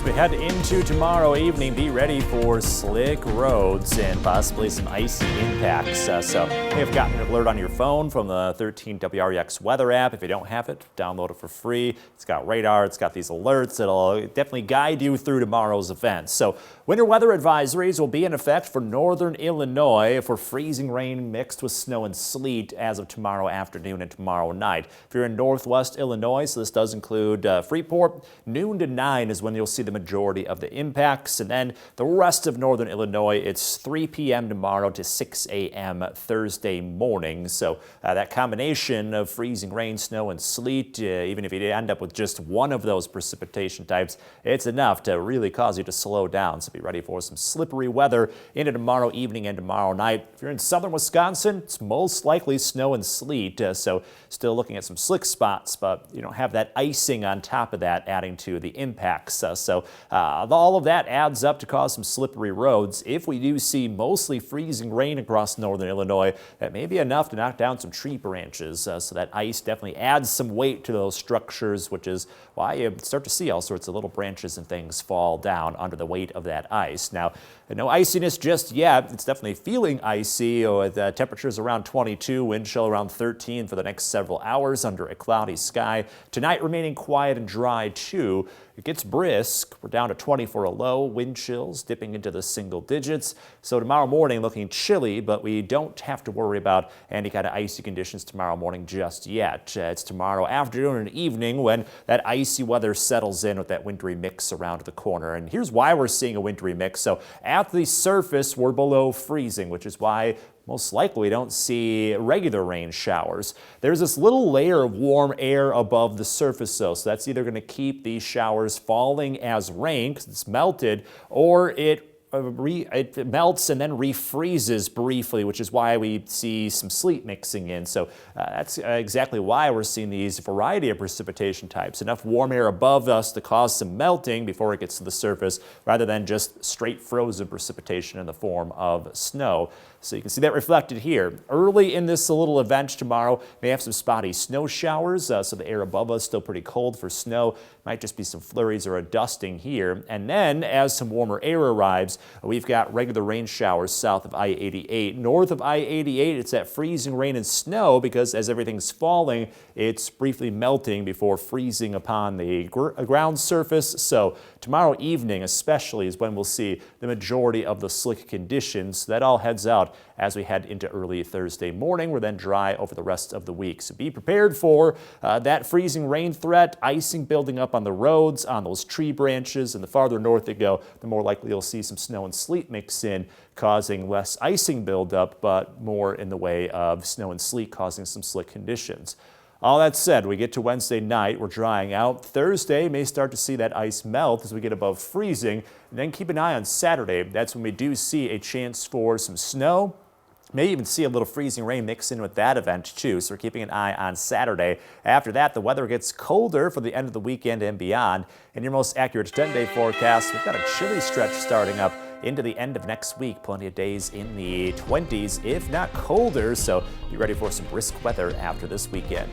We head into tomorrow evening. Be ready for slick roads and possibly some icy impacts. So you have gotten an alert on your phone from the 13 WREX weather app. If you don't have it, download it for free. It's got radar. It's got these alerts. It'll definitely guide you through tomorrow's events. So winter weather advisories will be in effect for northern Illinois for freezing rain mixed with snow and sleet as of tomorrow afternoon and tomorrow night. If you're in northwest Illinois, so this does include Freeport, noon to 9 is when you'll see the majority of the impacts, and then the rest of northern Illinois, it's 3 p.m. tomorrow to 6 a.m. Thursday morning. So that combination of freezing rain, snow, and sleet, even if you end up with just one of those precipitation types, it's enough to really cause you to slow down. So be ready for some slippery weather into tomorrow evening and tomorrow night. If you're in southern Wisconsin, it's most likely snow and sleet, so still looking at some slick spots, but you don't have that icing on top of that adding to the impacts. So all of that adds up to cause some slippery roads. If we do see mostly freezing rain across northern Illinois, that may be enough to knock down some tree branches. So that ice definitely adds some weight to those structures, which is why you start to see all sorts of little branches and things fall down under the weight of that ice. Now, no iciness just yet. It's definitely feeling icy with temperatures around 22, wind chill around 13 for the next several hours under a cloudy sky. Tonight remaining quiet and dry too. It gets brisk. We're down to 20 for a low, wind chills dipping into the single digits. So tomorrow morning looking chilly, but we don't have to worry about any kind of icy conditions tomorrow morning just yet. It's tomorrow afternoon and evening when that icy weather settles in with that wintry mix around the corner. And here's why we're seeing a wintry mix. So at the surface, we're below freezing, which is why most likely we don't see regular rain showers. There's this little layer of warm air above the surface though, so that's either going to keep these showers falling as rain because it's melted, or it melts and then refreezes briefly, which is why we see some sleet mixing in. So that's exactly why we're seeing these variety of precipitation types. Enough warm air above us to cause some melting before it gets to the surface, rather than just straight frozen precipitation in the form of snow. So you can see that reflected here. Early in this little event tomorrow, may have some spotty snow showers, so the air above us still pretty cold for snow. Might just be some flurries or a dusting here. And then as some warmer air arrives, we've got regular rain showers south of I-88. North of I-88, it's that freezing rain and snow because as everything's falling, it's briefly melting before freezing upon the ground surface. So tomorrow evening especially is when we'll see the majority of the slick conditions. That all heads out as we head into early Thursday morning. We're then dry over the rest of the week. So be prepared for that freezing rain threat, icing building up on the roads, on those tree branches, and the farther north you go, the more likely you'll see some snow and sleet mix in, causing less icing buildup, but more in the way of snow and sleet causing some slick conditions. All that said, we get to Wednesday night, we're drying out. Thursday may start to see that ice melt as we get above freezing. And then keep an eye on Saturday. That's when we do see a chance for some snow. May even see a little freezing rain mix in with that event too, so we're keeping an eye on Saturday. After that, the weather gets colder for the end of the weekend and beyond. In your most accurate 10-day forecast, we've got a chilly stretch starting up into the end of next week. Plenty of days in the 20s, if not colder, so be ready for some brisk weather after this weekend.